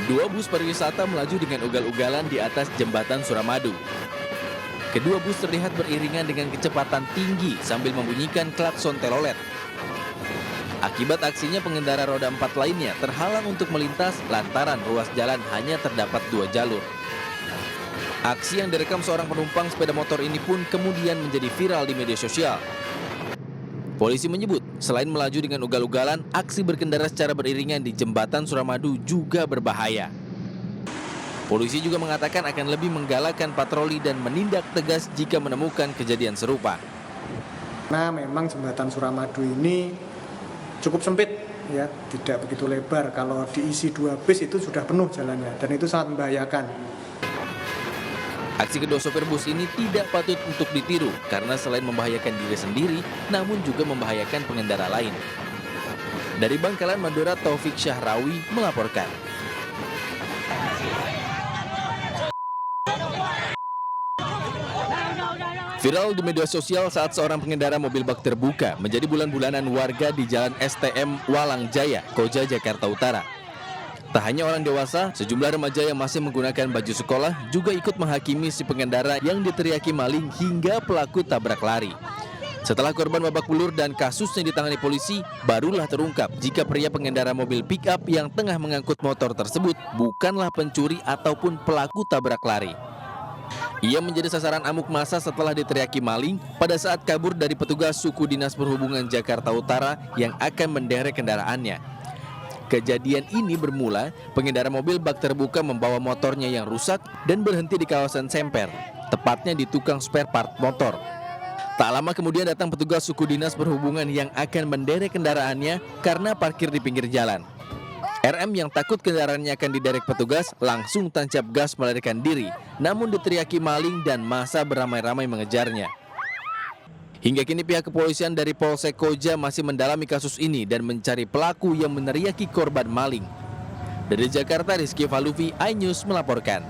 Dua bus pariwisata melaju dengan ugal-ugalan di atas jembatan Suramadu. Kedua bus terlihat beriringan dengan kecepatan tinggi sambil membunyikan klakson telolet. Akibat aksinya, pengendara roda 4 lainnya terhalang untuk melintas lantaran ruas jalan hanya terdapat 2 jalur. Aksi yang direkam seorang penumpang sepeda motor ini pun kemudian menjadi viral di media sosial. Polisi menyebut, selain melaju dengan ugal-ugalan, aksi berkendara secara beriringan di jembatan Suramadu juga berbahaya. Polisi juga mengatakan akan lebih menggalakkan patroli dan menindak tegas jika menemukan kejadian serupa. Nah, memang jembatan Suramadu ini cukup sempit, ya, tidak begitu lebar. Kalau diisi 2 bis itu sudah penuh jalannya, dan itu sangat membahayakan. Aksi kedua sopir bus ini tidak patut untuk ditiru karena selain membahayakan diri sendiri, namun juga membahayakan pengendara lain. Dari Bangkalan, Madura, Taufik Syahrawi melaporkan. Viral di media sosial saat seorang pengendara mobil bak terbuka menjadi bulan-bulanan warga di Jalan STM Walang Jaya, Koja, Jakarta Utara. Tak hanya orang dewasa, sejumlah remaja yang masih menggunakan baju sekolah juga ikut menghakimi si pengendara yang diteriaki maling hingga pelaku tabrak lari. Setelah korban babak belur dan kasusnya ditangani polisi, barulah terungkap jika pria pengendara mobil pick-up yang tengah mengangkut motor tersebut bukanlah pencuri ataupun pelaku tabrak lari. Ia menjadi sasaran amuk massa setelah diteriaki maling pada saat kabur dari petugas suku Dinas Perhubungan Jakarta Utara yang akan menderek kendaraannya. Kejadian ini bermula pengendara mobil bak terbuka membawa motornya yang rusak dan berhenti di kawasan Semper, tepatnya di tukang spare part motor. Tak lama kemudian datang petugas suku Dinas Perhubungan yang akan menderek kendaraannya karena parkir di pinggir jalan. RM yang takut kendaraannya akan diderek petugas langsung tancap gas melarikan diri, namun diteriaki maling dan massa beramai-ramai mengejarnya. Hingga kini pihak kepolisian dari Polsek Koja masih mendalami kasus ini dan mencari pelaku yang meneriaki korban maling. Dari Jakarta, Rizky Faluvi, iNews melaporkan.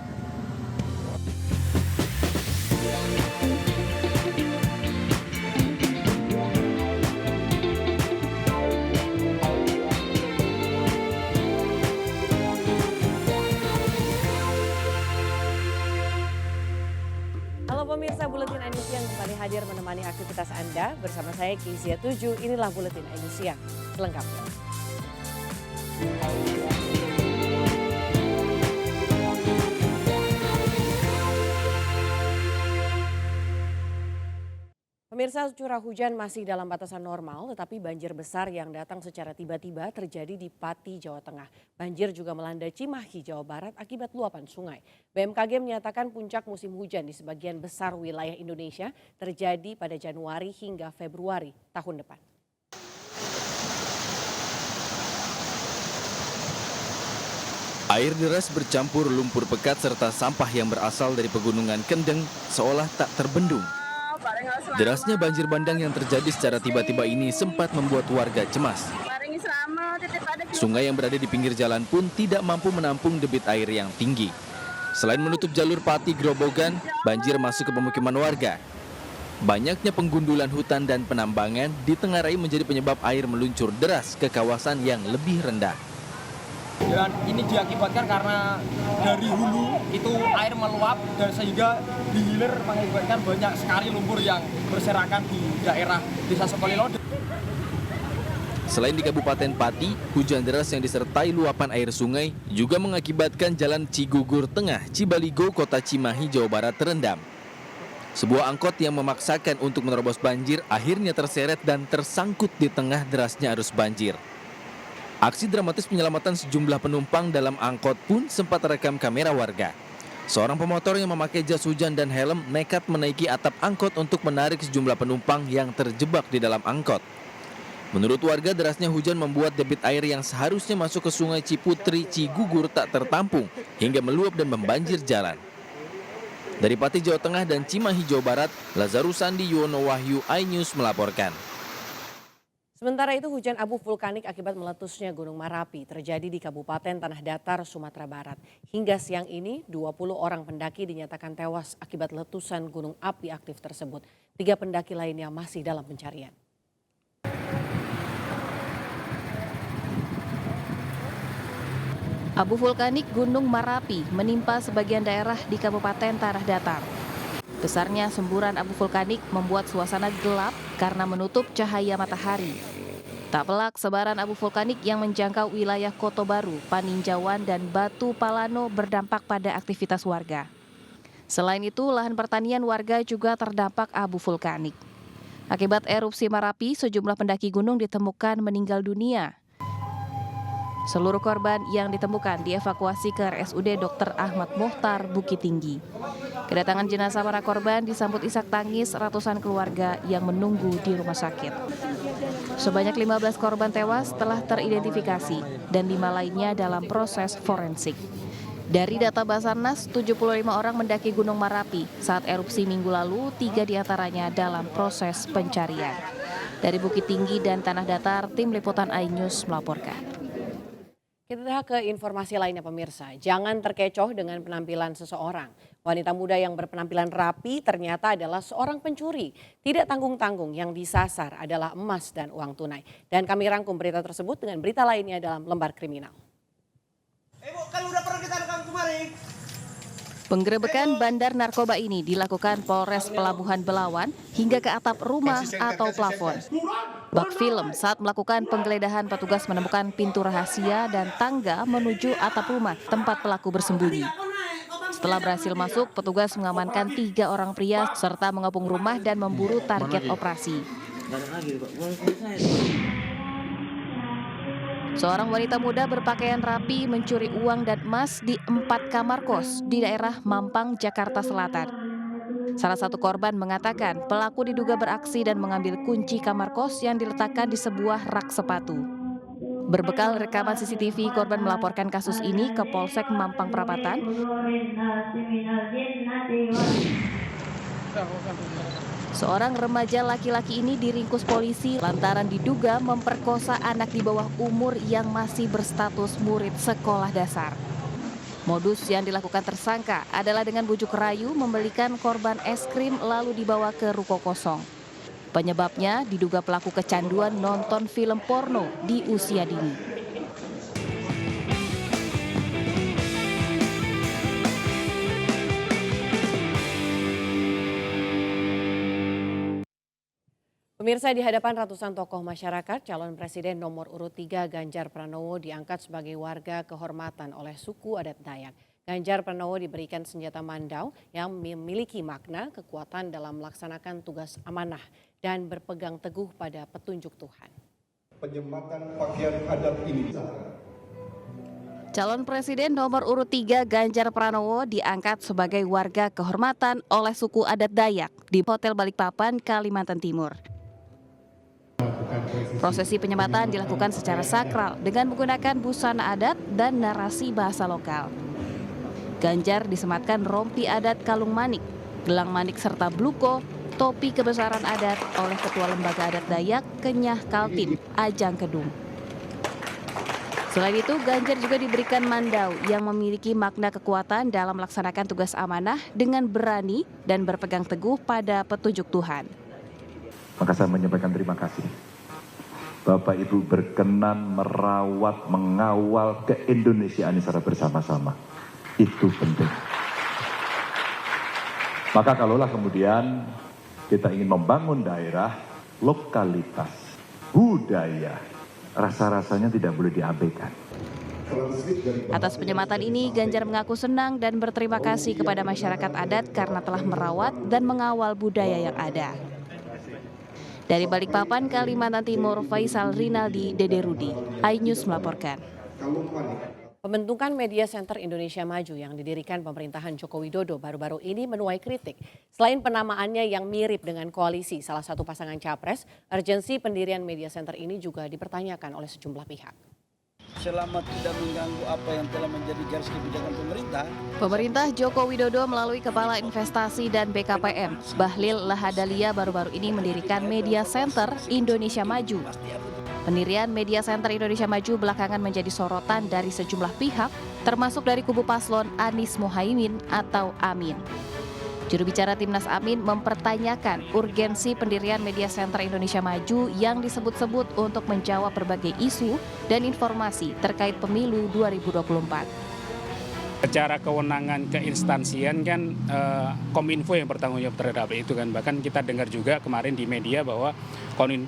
Halo pemirsa, Buletin iNews Siang kembali hadir menemani aktivitas Anda. Bersama saya Kezia 7, inilah Buletin iNews Siang selengkapnya. Pemirsa, curah hujan masih dalam batasan normal, tetapi banjir besar yang datang secara tiba-tiba terjadi di Pati, Jawa Tengah. Banjir juga melanda Cimahi, Jawa Barat akibat luapan sungai. BMKG menyatakan puncak musim hujan di sebagian besar wilayah Indonesia terjadi pada Januari hingga Februari tahun depan. Air deras bercampur lumpur pekat serta sampah yang berasal dari pegunungan Kendeng seolah tak terbendung. Derasnya banjir bandang yang terjadi secara tiba-tiba ini sempat membuat warga cemas. Sungai yang berada di pinggir jalan pun tidak mampu menampung debit air yang tinggi. Selain menutup jalur Pati Grobogan, banjir masuk ke pemukiman warga. Banyaknya penggundulan hutan dan penambangan ditengarai menjadi penyebab air meluncur deras ke kawasan yang lebih rendah. Dan ini diakibatkan karena dari hulu itu air meluap dan sehingga di hilir mengakibatkan banyak sekali lumpur yang berserakan di daerah Desa Sukolilo. Selain di Kabupaten Pati, hujan deras yang disertai luapan air sungai juga mengakibatkan jalan Cigugur Tengah, Cibaligo, Kota Cimahi, Jawa Barat terendam. Sebuah angkot yang memaksakan untuk menerobos banjir akhirnya terseret dan tersangkut di tengah derasnya arus banjir. Aksi dramatis penyelamatan sejumlah penumpang dalam angkot pun sempat terekam kamera warga. Seorang pemotor yang memakai jas hujan dan helm nekat menaiki atap angkot untuk menarik sejumlah penumpang yang terjebak di dalam angkot. Menurut warga, derasnya hujan membuat debit air yang seharusnya masuk ke Sungai Ciputri Cigugur tak tertampung hingga meluap dan membanjir jalan. Dari Pati, Jawa Tengah dan Cimahi, Jawa Barat, Lazarus Sandi Yuwono Wahyu, iNews melaporkan. Sementara itu hujan abu vulkanik akibat meletusnya Gunung Merapi terjadi di Kabupaten Tanah Datar, Sumatera Barat. Hingga siang ini 20 orang pendaki dinyatakan tewas akibat letusan gunung api aktif tersebut. 3 pendaki lainnya masih dalam pencarian. Abu vulkanik Gunung Marapi menimpa sebagian daerah di Kabupaten Tanah Datar. Besarnya semburan abu vulkanik membuat suasana gelap karena menutup cahaya matahari. Tak pelak, sebaran abu vulkanik yang menjangkau wilayah Koto Baru, Paninjauan, dan Batu Palano berdampak pada aktivitas warga. Selain itu, lahan pertanian warga juga terdampak abu vulkanik. Akibat erupsi Marapi, sejumlah pendaki gunung ditemukan meninggal dunia. Seluruh korban yang ditemukan dievakuasi ke RSUD Dr. Ahmad Mohtar, Bukit Tinggi. Kedatangan jenazah para korban disambut isak tangis ratusan keluarga yang menunggu di rumah sakit. Sebanyak 15 korban tewas telah teridentifikasi dan 5 lainnya dalam proses forensik. Dari data Basarnas, 75 orang mendaki Gunung Marapi saat erupsi minggu lalu, 3 diantaranya dalam proses pencarian. Dari Bukit Tinggi dan Tanah Datar, tim Liputan iNews melaporkan. Kita ke informasi lainnya pemirsa, jangan terkecoh dengan penampilan seseorang. Wanita muda yang berpenampilan rapi ternyata adalah seorang pencuri. Tidak tanggung-tanggung, yang disasar adalah emas dan uang tunai. Dan kami rangkum berita tersebut dengan berita lainnya dalam Lembar Kriminal. Kan udah pernah kita rekam kemarin. Penggerebekan bandar narkoba ini dilakukan Polres Pelabuhan Belawan hingga ke atap rumah atau plafon. Bak film saat melakukan penggeledahan, petugas menemukan pintu rahasia dan tangga menuju atap rumah tempat pelaku bersembunyi. Setelah berhasil masuk, petugas mengamankan 3 orang pria serta mengepung rumah dan memburu target operasi. Seorang wanita muda berpakaian rapi mencuri uang dan emas di 4 kamar kos di daerah Mampang, Jakarta Selatan. Salah satu korban mengatakan pelaku diduga beraksi dan mengambil kunci kamar kos yang diletakkan di sebuah rak sepatu. Berbekal rekaman CCTV, korban melaporkan kasus ini ke Polsek Mampang Perapatan. Seorang remaja laki-laki ini diringkus polisi lantaran diduga memperkosa anak di bawah umur yang masih berstatus murid sekolah dasar. Modus yang dilakukan tersangka adalah dengan bujuk rayu membelikan korban es krim lalu dibawa ke ruko kosong. Penyebabnya diduga pelaku kecanduan nonton film porno di usia dini. Pemirsa, di hadapan ratusan tokoh masyarakat, calon presiden nomor urut 3 Ganjar Pranowo diangkat sebagai warga kehormatan oleh suku adat Dayak. Ganjar Pranowo diberikan senjata mandau yang memiliki makna kekuatan dalam melaksanakan tugas amanah dan berpegang teguh pada petunjuk Tuhan. Penyematan pakaian adat ini. Calon presiden nomor urut 3 Ganjar Pranowo diangkat sebagai warga kehormatan oleh suku adat Dayak di Hotel Balikpapan, Kalimantan Timur. Prosesi penyematan dilakukan secara sakral dengan menggunakan busana adat dan narasi bahasa lokal. Ganjar disematkan rompi adat kalung manik, gelang manik serta bluko, topi kebesaran adat oleh Ketua Lembaga Adat Dayak Kenyah Kaltim, Ajang Kedung. Selain itu, Ganjar juga diberikan mandau yang memiliki makna kekuatan dalam melaksanakan tugas amanah dengan berani dan berpegang teguh pada petunjuk Tuhan. Maka saya menyampaikan terima kasih. Bapak Ibu berkenan merawat, mengawal keindonesiaan secara bersama-sama. Itu penting. Maka kalaulah kemudian kita ingin membangun daerah, lokalitas, budaya, rasa-rasanya tidak boleh diabaikan. Atas penyematan ini, Ganjar mengaku senang dan berterima kasih kepada masyarakat adat karena telah merawat dan mengawal budaya yang ada. Dari Balikpapan, Kalimantan Timur, Faisal Rinaldi, Dede Rudi, iNews melaporkan. Pembentukan Media Center Indonesia Maju yang didirikan pemerintahan Joko Widodo baru-baru ini menuai kritik. Selain penamaannya yang mirip dengan koalisi salah satu pasangan capres, urgensi pendirian Media Center ini juga dipertanyakan oleh sejumlah pihak. Selama tidak mengganggu apa yang telah menjadi garis kebijakan Pemerintah Joko Widodo melalui Kepala Investasi dan BKPM, Bahlil Lahadalia baru-baru ini mendirikan Media Center Indonesia Maju. Pendirian Media Center Indonesia Maju belakangan menjadi sorotan dari sejumlah pihak, termasuk dari kubu paslon Anies Mohaimin atau Amin. Juru bicara Timnas Amin mempertanyakan urgensi pendirian Media Center Indonesia Maju yang disebut-sebut untuk menjawab berbagai isu dan informasi terkait pemilu 2024. Secara kewenangan keinstansian kan Kominfo yang bertanggung jawab terhadap itu kan. Bahkan kita dengar juga kemarin di media bahwa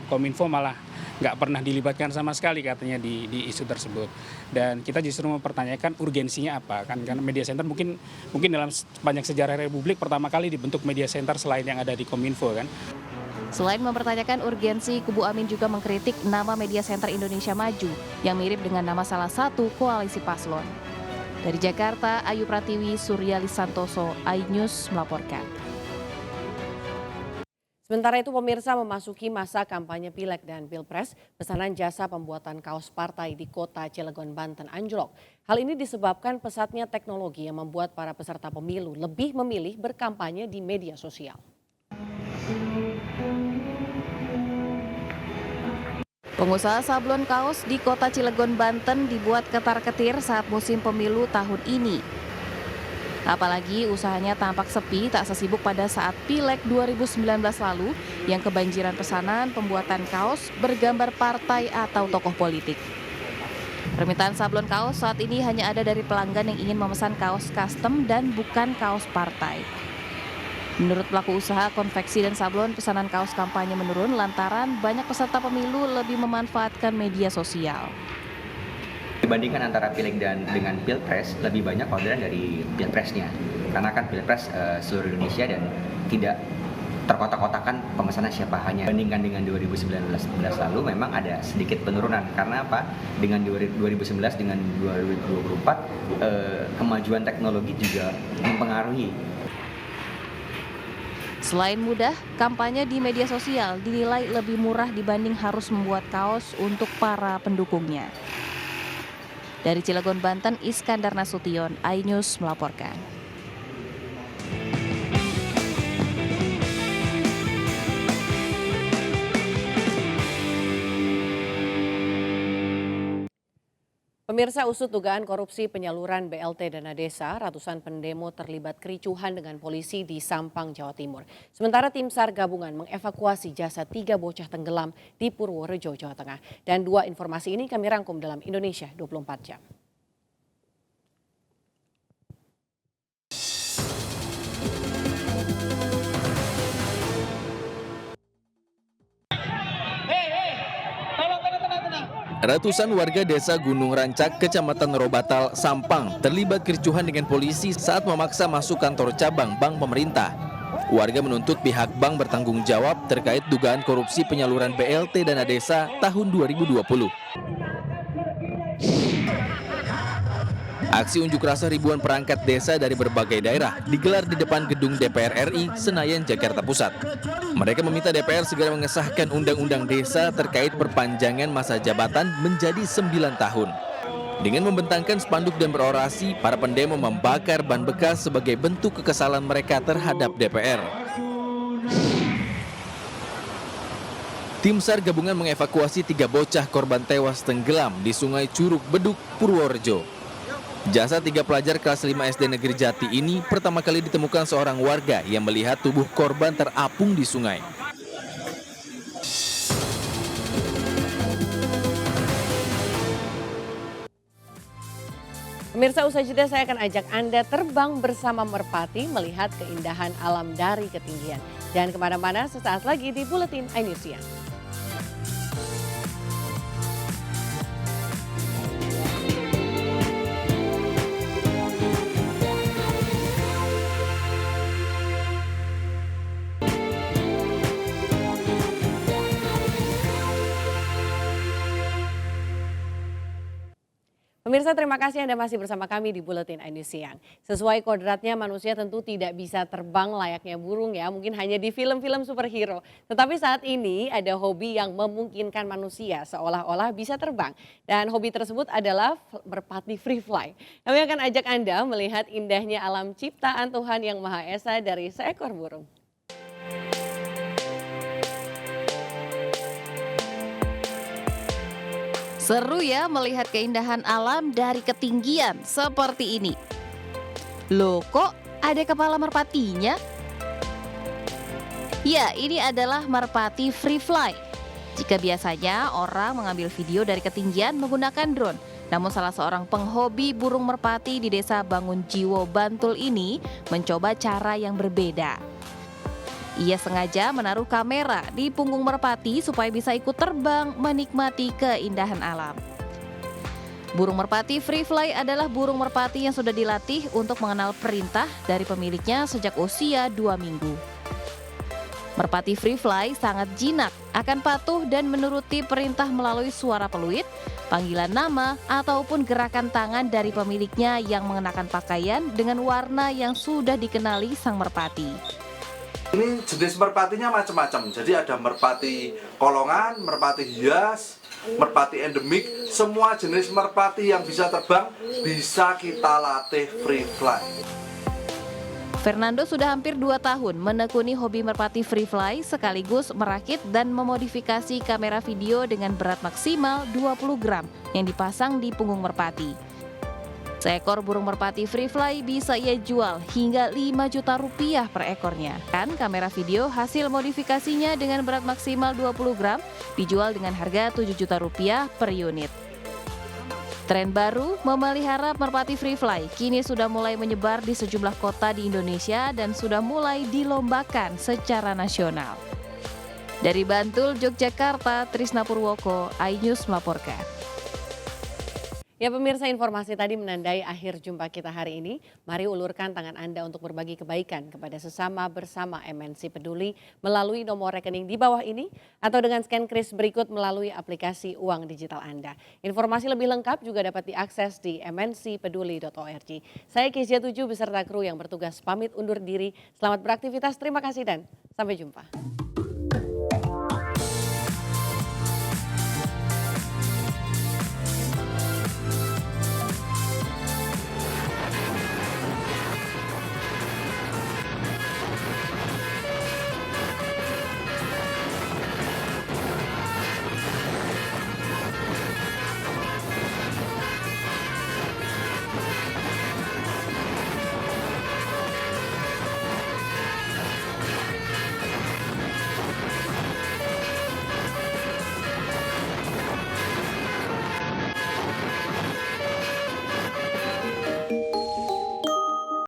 Kominfo malah nggak pernah dilibatkan sama sekali katanya di isu tersebut. Dan kita justru mempertanyakan urgensinya apa kan, karena media center mungkin dalam sepanjang sejarah Republik pertama kali dibentuk media center selain yang ada di Kominfo kan. Selain mempertanyakan urgensi, kubu Amin juga mengkritik nama Media Center Indonesia Maju yang mirip dengan nama salah satu koalisi paslon. Dari Jakarta, Ayu Pratiwi, Surya Lisantoso, iNews melaporkan. Sementara itu pemirsa, memasuki masa kampanye Pileg dan Pilpres, pesanan jasa pembuatan kaos partai di kota Cilegon, Banten anjlok. Hal ini disebabkan pesatnya teknologi yang membuat para peserta pemilu lebih memilih berkampanye di media sosial. Pengusaha sablon kaos di kota Cilegon, Banten dibuat ketar-ketir saat musim pemilu tahun ini. Apalagi usahanya tampak sepi tak sesibuk pada saat Pileg 2019 lalu yang kebanjiran pesanan pembuatan kaos bergambar partai atau tokoh politik. Permintaan sablon kaos saat ini hanya ada dari pelanggan yang ingin memesan kaos custom dan bukan kaos partai. Menurut pelaku usaha konveksi dan sablon, pesanan kaos kampanye menurun lantaran banyak peserta pemilu lebih memanfaatkan media sosial. Dibandingkan antara Pileg dan dengan Pilpres, lebih banyak orderan dari Pilpresnya. Karena kan Pilpres seluruh Indonesia dan tidak terkotak-kotakan pemesanan siapa hanya. Bandingkan dengan 2019 lalu memang ada sedikit penurunan. Karena apa? Dengan 2019 dengan 2024, kemajuan teknologi juga mempengaruhi. Selain mudah, kampanye di media sosial dinilai lebih murah dibanding harus membuat kaos untuk para pendukungnya. Dari Cilegon, Banten, Iskandar Nasution, iNews melaporkan. Pemirsa, usut dugaan korupsi penyaluran BLT dana desa, ratusan pendemo terlibat kericuhan dengan polisi di Sampang, Jawa Timur. Sementara tim SAR gabungan mengevakuasi jasad 3 bocah tenggelam di Purworejo, Jawa Tengah. Dan 2 informasi ini kami rangkum dalam Indonesia 24 jam. Ratusan warga desa Gunung Rancak, Kecamatan Robatal, Sampang terlibat kericuhan dengan polisi saat memaksa masuk kantor cabang bank pemerintah. Warga menuntut pihak bank bertanggung jawab terkait dugaan korupsi penyaluran BLT dana desa tahun 2020. Aksi unjuk rasa ribuan perangkat desa dari berbagai daerah digelar di depan gedung DPR RI, Senayan, Jakarta Pusat. Mereka meminta DPR segera mengesahkan undang-undang desa terkait perpanjangan masa jabatan menjadi 9 tahun. Dengan membentangkan spanduk dan berorasi, para pendemo membakar ban bekas sebagai bentuk kekesalan mereka terhadap DPR. Tim SAR gabungan mengevakuasi 3 bocah korban tewas tenggelam di Sungai Curug Beduk, Purworejo. Jasad 3 pelajar kelas 5 SD Negeri Jati ini pertama kali ditemukan seorang warga yang melihat tubuh korban terapung di sungai. Pemirsa, usai jeda saya akan ajak Anda terbang bersama merpati melihat keindahan alam dari ketinggian. Jangan kemana-mana, sesaat lagi di Buletin iNews Siang. Pemirsa, terima kasih Anda masih bersama kami di Buletin iNews Siang. Sesuai kodratnya, manusia tentu tidak bisa terbang layaknya burung ya, mungkin hanya di film-film superhero. Tetapi saat ini ada hobi yang memungkinkan manusia seolah-olah bisa terbang. Dan hobi tersebut adalah merpati free fly. Kami akan ajak Anda melihat indahnya alam ciptaan Tuhan Yang Maha Esa dari seekor burung. Seru ya melihat keindahan alam dari ketinggian seperti ini. Loh, kok ada kepala merpatinya? Ya, ini adalah merpati free fly. Jika biasanya orang mengambil video dari ketinggian menggunakan drone, namun salah seorang penghobi burung merpati di desa Bangunjiwo, Bantul ini mencoba cara yang berbeda. Ia sengaja menaruh kamera di punggung merpati supaya bisa ikut terbang menikmati keindahan alam. Burung merpati free fly adalah burung merpati yang sudah dilatih untuk mengenal perintah dari pemiliknya sejak usia 2 minggu. Merpati free fly sangat jinak, akan patuh dan menuruti perintah melalui suara peluit, panggilan nama, ataupun gerakan tangan dari pemiliknya yang mengenakan pakaian dengan warna yang sudah dikenali sang merpati. Ini jenis merpatinya macam-macam, jadi ada merpati kolongan, merpati hias, merpati endemik, semua jenis merpati yang bisa terbang bisa kita latih free fly. Fernando sudah hampir 2 tahun menekuni hobi merpati free fly sekaligus merakit dan memodifikasi kamera video dengan berat maksimal 20 gram yang dipasang di punggung merpati. Seekor burung merpati free fly bisa ia jual hingga 5 juta rupiah per ekornya. Kan kamera video hasil modifikasinya dengan berat maksimal 20 gram dijual dengan harga 7 juta rupiah per unit. Tren baru memelihara merpati free fly kini sudah mulai menyebar di sejumlah kota di Indonesia dan sudah mulai dilombakan secara nasional. Dari Bantul, Yogyakarta, Trisna Purwoko, iNews melaporkan. Ya pemirsa, informasi tadi menandai akhir jumpa kita hari ini. Mari ulurkan tangan Anda untuk berbagi kebaikan kepada sesama bersama MNC Peduli melalui nomor rekening di bawah ini atau dengan scan kris berikut melalui aplikasi uang digital Anda. Informasi lebih lengkap juga dapat diakses di mncpeduli.org. Saya Kezia 7 beserta kru yang bertugas pamit undur diri. Selamat beraktivitas, terima kasih dan sampai jumpa.